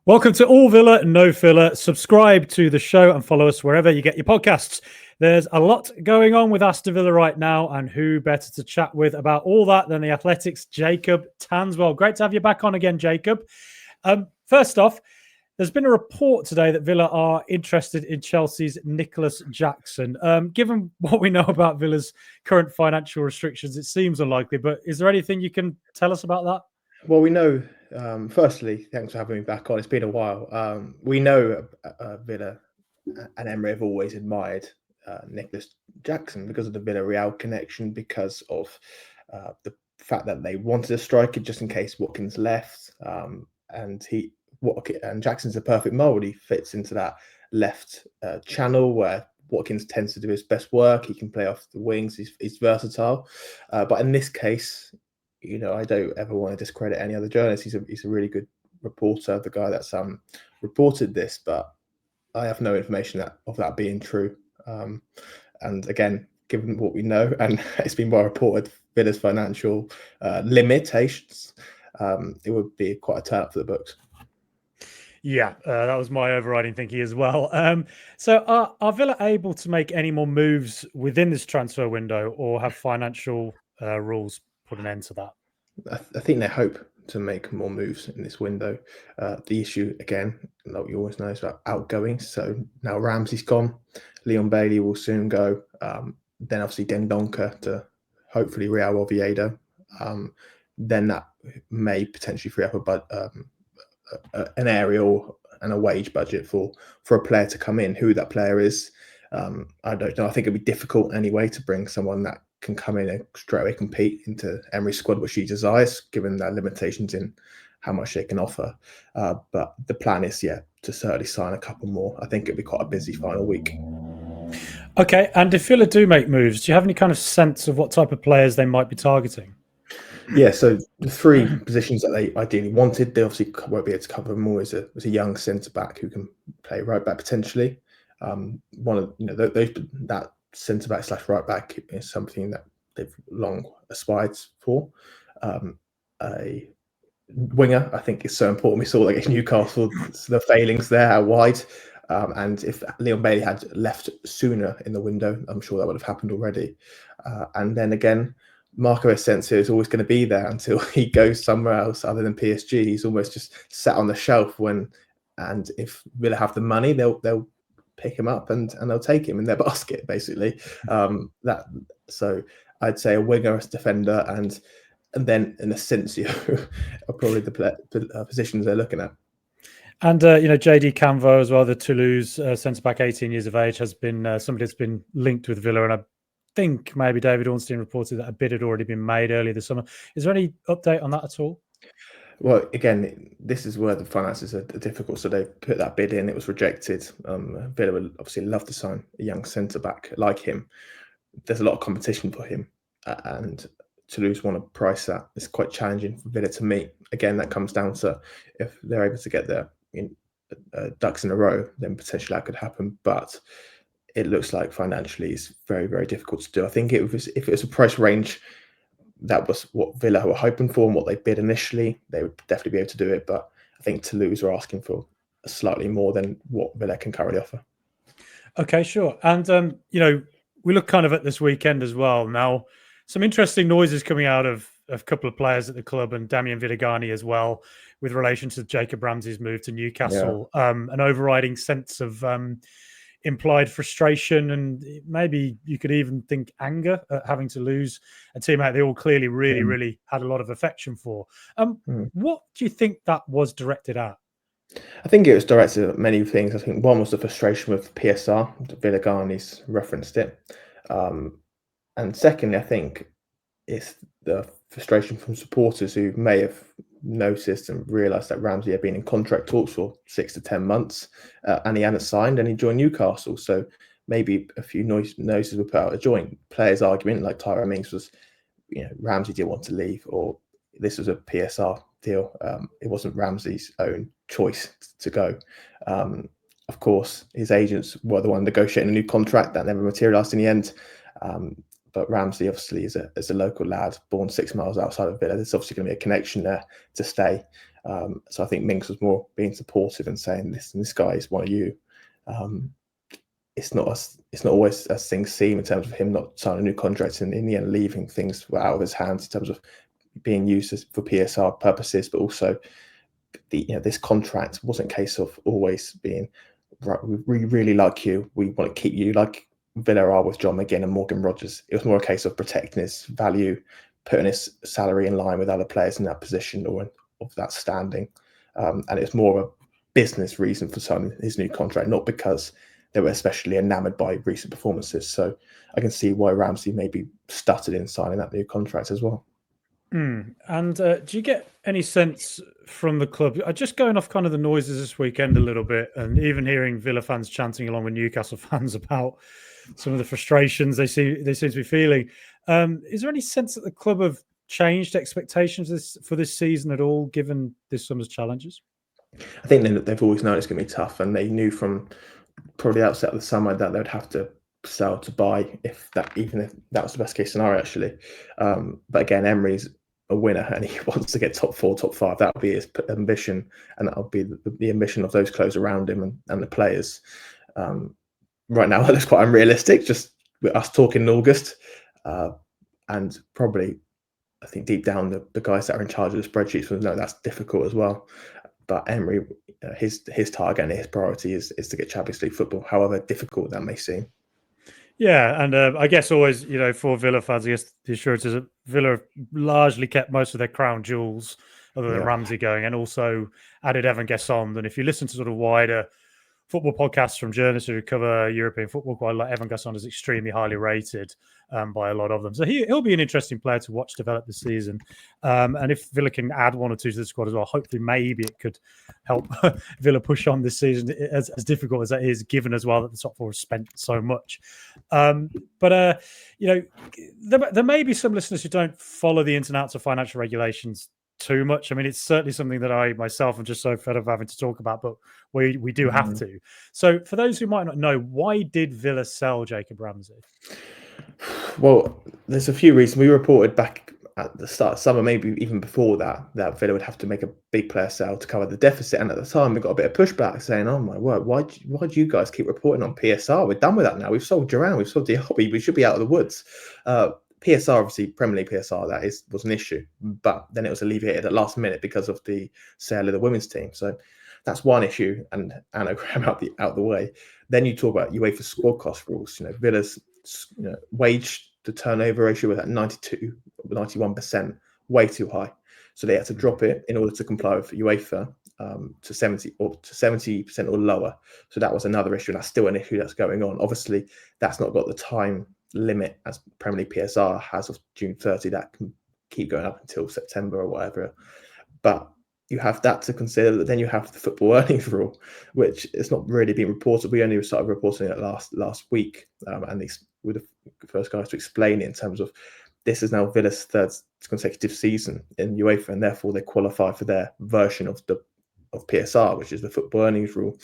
Welcome to All Villa, No Filler. Subscribe to the show and follow us wherever you get your podcasts. There's a lot going on with Aston Villa right now, and who better to chat with about all that than the Athletics' Jacob Tanswell. Great to have you back on again, Jacob. First off, there's been a report today that Villa are interested in Chelsea's Nicolas Jackson. Given what we know about Villa's current financial restrictions, it seems unlikely, but is there anything you can tell us about that? Well, we know, firstly, thanks for having me back on. It's been a while. We know Villa and Emery have always admired Nicolas Jackson because of the Villarreal connection, because of the fact that they wanted a striker just in case Watkins left. And Jackson's a perfect mould. He fits into that left channel where Watkins tends to do his best work. He can play off the wings. He's versatile. But in this case, I don't ever want to discredit any other journalist. He's a really good reporter, the guy that's reported this, but I have no information of that being true. And again, given what we know, and it's been well reported, Villa's financial limitations, it would be quite a turn up for the books. Yeah, that was my overriding thinking as well. So are Villa able to make any more moves within this transfer window, or have financial rules put an end to that? I think they hope to make more moves in this window. The issue, again, like we always know, is about outgoing. So now Ramsey's gone. Leon Bailey will soon go. Then obviously Dendoncker to hopefully Real Oviedo. Then that may potentially free up an aerial and a wage budget for a player to come in. Who that player is, I don't know. I think it'd be difficult anyway to bring someone that can come in and straight away compete into Emery's squad, which he desires, given their limitations in how much they can offer. But the plan is, to certainly sign a couple more. I think it'll be quite a busy final week. Okay, and if Villa do make moves, do you have any kind of sense of what type of players they might be targeting? Yeah, so the three positions that they ideally wanted, they obviously won't be able to cover them all. As a young centre back who can play right back potentially. One of that centre back / right back is something that they've long aspired for. A winger, I think, is so important. We saw against Newcastle the failings there out wide. And if Leon Bailey had left sooner in the window, I'm sure that would have happened already. And then again, Marco Asensio is always going to be there until he goes somewhere else other than PSG. He's almost just sat on the shelf and if Villa have the money, they'll pick him up and they'll take him in their basket, basically. So I'd say a winger, a defender, and then an Asensio are probably the positions they're looking at. And JD Canvo as well, the Toulouse centre back, 18 years of age, has been somebody that's been linked with Villa, and I think maybe David Ornstein reported that a bid had already been made earlier this summer. Is there any update on that at all? Well, again, this is where the finances are difficult. So they put that bid in, it was rejected. Villa would obviously love to sign a young centre back like him. There's a lot of competition for him, and Toulouse want to price that. It's quite challenging for Villa to meet. Again, that comes down to if they're able to get their ducks in a row, then potentially that could happen. But it looks like financially it's very, very difficult to do. I think if it was a price range that was what Villa were hoping for and what they bid initially, they would definitely be able to do it. But I think Toulouse are asking for slightly more than what Villa can currently offer. Okay, sure. And we look kind of at this weekend as well. Now, some interesting noises coming out of a couple of players at the club and Damian Vidagani as well, with relation to Jacob Ramsey's move to Newcastle. Yeah. An overriding sense of implied frustration, and maybe you could even think anger at having to lose a teammate they all clearly really had a lot of affection for. What do you think that was directed at? I think it was directed at many things. I think one was the frustration with PSR. Villagani's referenced it. And secondly, I think it's the frustration from supporters who may have noticed and realised that Ramsey had been in contract talks for 6 to 10 months and he hadn't signed, and he joined Newcastle. So maybe a few noses were put out a joint players' argument, like Tyrone Mings was, Ramsey didn't want to leave, or this was a PSR deal. It wasn't Ramsey's own choice to go. Of course, his agents were the one negotiating a new contract that never materialised in the end. But Ramsey obviously is a local lad born 6 miles outside of Villa. There's obviously going to be a connection there to stay. So I think Minks was more being supportive and saying, "Listen, this guy is one of you." It's not always as things seem in terms of him not signing a new contract and in the end leaving things out of his hands in terms of being used for PSR purposes, but also this contract wasn't a case of always being right. We really like you. We want to keep you, like Villa are with John McGinn and Morgan Rogers. It was more a case of protecting his value, putting his salary in line with other players in that position or of that standing, and it's more of a business reason for signing his new contract, not because they were especially enamoured by recent performances. So I can see why Ramsey maybe stuttered in signing that new contract as well. And do you get any sense from the club? Just going off kind of the noises this weekend a little bit, and even hearing Villa fans chanting along with Newcastle fans about some of the frustrations they seem to be feeling. Is there any sense that the club have changed expectations for this season at all, given this summer's challenges? I think they've always known it's going to be tough, and they knew from probably the outset of the summer that they would have to sell to buy even if that was the best case scenario, actually. But again, Emery's a winner and he wants to get top 4, top 5. That would be his ambition, and that would be the ambition of those close around him and the players. Right now, that looks quite unrealistic, just with us talking in August. And probably, I think deep down, the guys that are in charge of the spreadsheets will know that's difficult as well. But Emery, his target and his priority is to get Champions League football, however difficult that may seem. Yeah, and I guess always, for Villa fans, I guess the assurance is that Villa have largely kept most of their crown jewels, other than Ramsey going, and also added Evan Gasson. And if you listen to sort of wider football podcasts from journalists who cover European football quite a lot, Evan Gasson is extremely highly rated by a lot of them. So he'll be an interesting player to watch develop this season. And if Villa can add 1 or 2 to the squad as well, hopefully maybe it could help Villa push on this season, as difficult as that is, given as well that the top 4 has spent so much. But there may be some listeners who don't follow the ins and outs of financial regulations too much. I mean, it's certainly something that I myself am just so fed of having to talk about, but we do have to. So for those who might not know, why did Villa sell Jacob Ramsey? Well, there's a few reasons. We reported back at the start of summer, maybe even before that Villa would have to make a big player sale to cover the deficit. And at the time, we got a bit of pushback saying, "Oh my word, why do you guys keep reporting on PSR? We're done with that now. We've sold Duran, we've sold Diaby. We should be out of the woods." PSR, obviously, Premier League PSR, was an issue, but then it was alleviated at last minute because of the sale of the women's team. So that's one issue, and anagram out the way. Then you talk about UEFA squad cost rules. Villa's wage to turnover ratio was at 91%, way too high. So they had to drop it in order to comply with UEFA to 70% or lower. So that was another issue, and that's still an issue that's going on. Obviously, that's not got the time limit as Premier League PSR has of June 30. That can keep going up until September or whatever. But you have that to consider. That then you have the football earnings rule, which it's not really been reported. We only started reporting it last week, and we're the first guys to explain it in terms of this is now Villa's 3rd consecutive season in UEFA, and therefore they qualify for their version of PSR, which is the football earnings rule.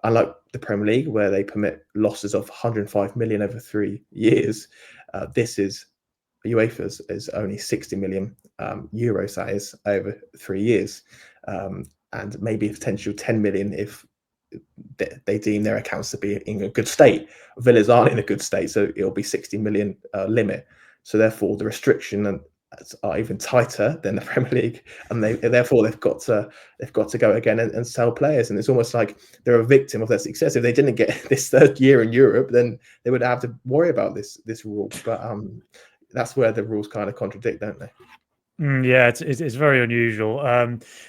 Unlike the Premier League, where they permit losses of 105 million over 3 years, this is UEFA's is only 60 million euros, that is, over 3 years, and maybe a potential 10 million if they deem their accounts to be in a good state. Villa's aren't in a good state, so it'll be 60 million limit. So therefore, the restriction are even tighter than the Premier League, and therefore they've got to go again and sell players. And it's almost like they're a victim of their success. If they didn't get this 3rd year in Europe, then they would have to worry about this rule. But that's where the rules kind of contradict, don't they? Yeah, it's very unusual.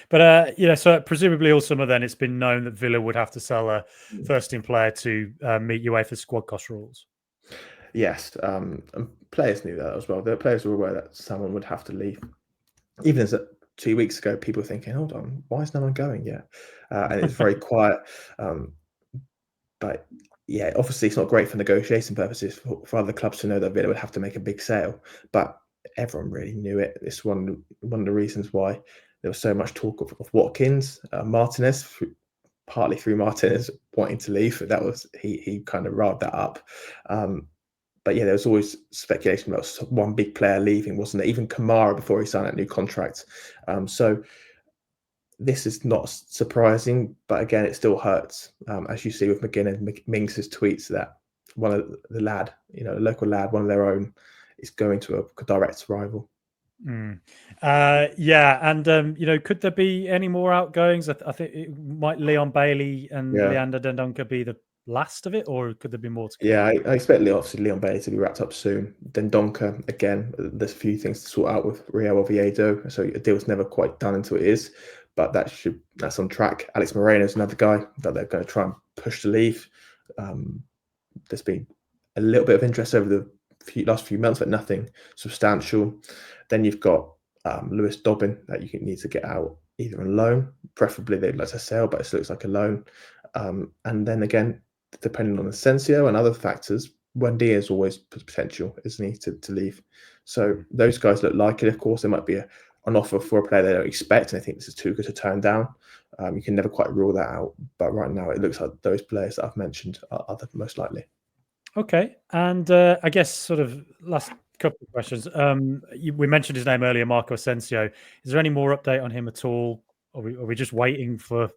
But so presumably all summer then it's been known that Villa would have to sell a first-team player to meet UEFA squad cost rules. Yes, and players knew that as well. The players were aware that someone would have to leave. Even as 2 weeks ago, people were thinking, "Hold on, why is no one going yet?" And it's very quiet. But yeah, obviously it's not great for negotiation purposes for other clubs to know that Villa would have to make a big sale. But everyone really knew it. It's one of the reasons why there was so much talk of Watkins, Martinez, partly through Martinez wanting to leave. He kind of riled that up. But yeah, there was always speculation about one big player leaving, wasn't it? Even Kamara before he signed that new contract. So this is not surprising, but again, it still hurts, as you see with McGinn and Mings' tweets that one of the lad, a local lad, one of their own, is going to a direct rival. Yeah, and could there be any more outgoings? I think it might Leon Bailey and Yeah. Leander Dendoncker be the last of it, or could there be more to come? Yeah, I expect obviously Leon Bailey to be wrapped up soon. Then Donker, again, there's a few things to sort out with Real Oviedo, so a deal's never quite done until it is, but that's on track. Alex Moreno is another guy that they're going to try and push to leave. There's been a little bit of interest over the last few months, but nothing substantial. Then you've got Lewis Dobbin that you need to get out either on loan, preferably they'd like to sell, but it looks like a loan. And then again, depending on Asensio and other factors, Wendy is always potential, isn't he, to leave? So those guys look like it. Of course, there might be an offer for a player they don't expect, and they think this is too good to turn down. You can never quite rule that out. But right now, it looks like those players that I've mentioned are the most likely. Okay, and I guess sort of last couple of questions. We mentioned his name earlier, Marco Asensio. Is there any more update on him at all? Are we just waiting for,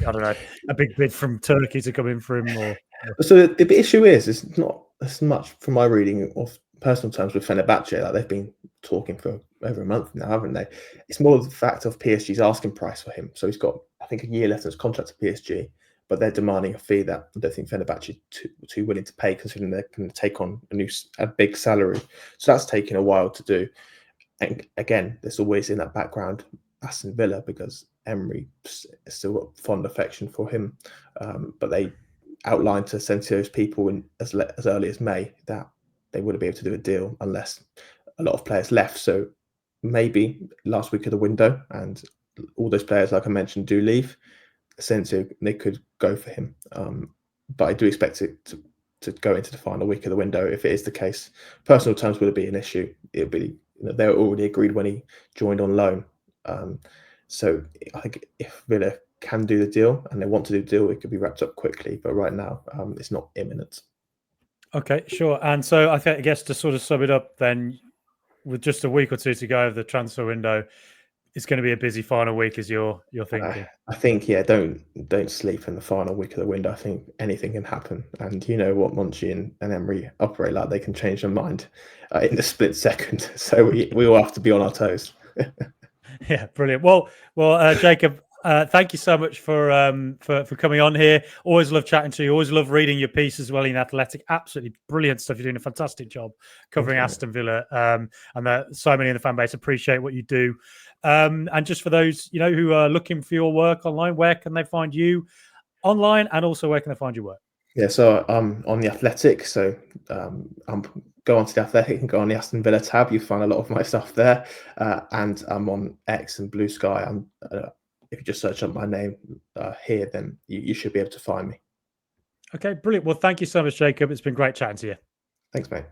I don't know, a big bid from Turkey to come in for him? Or so the issue is, it's not as much from my reading of personal terms with Fenerbahce. Like they've been talking for over a month now, haven't they? It's more the fact of PSG's asking price for him. So he's got, I think, a year left on his contract to PSG, but they're demanding a fee that I don't think Fenerbahce are too willing to pay, considering they're going to take on a big salary. So that's taken a while to do. And again, there's always in that background Aston Villa, because Emery still got fond affection for him, but they outlined to Asensio's people as early as May that they wouldn't be able to do a deal unless a lot of players left. So maybe last week of the window, and all those players, like I mentioned, do leave. Asensio, they could go for him, but I do expect it to go into the final week of the window. If it is the case, personal terms would be an issue. It would be, they were already agreed when he joined on loan. So I think if Villa can do the deal and they want to do the deal, it could be wrapped up quickly. But right now, it's not imminent. Okay, sure. And so I guess to sort of sum it up, then, with just a week or two to go of the transfer window, it's going to be a busy final week, as you're thinking. I think, yeah, don't sleep in the final week of the window. I think anything can happen, and you know what Monchi and Emery operate like. They can change their mind in a split second. So we all have to be on our toes. Yeah, brilliant. Well, Jacob, thank you so much for coming on here. Always love chatting to you. Always love reading your piece as well in Athletic. Absolutely brilliant stuff. You're doing a fantastic job covering Aston Villa, and so many in the fan base appreciate what you do. And just for those who are looking for your work online, where can they find you online, and also where can they find your work? Yeah, so I'm on the Athletic. So go onto the Athletic and go on the Aston Villa tab. You find a lot of my stuff there, and I'm on X and Blue Sky. If you just search up my name here, then you should be able to find me. Okay, brilliant. Well, thank you so much, Jacob. It's been great chatting to you. Thanks, mate.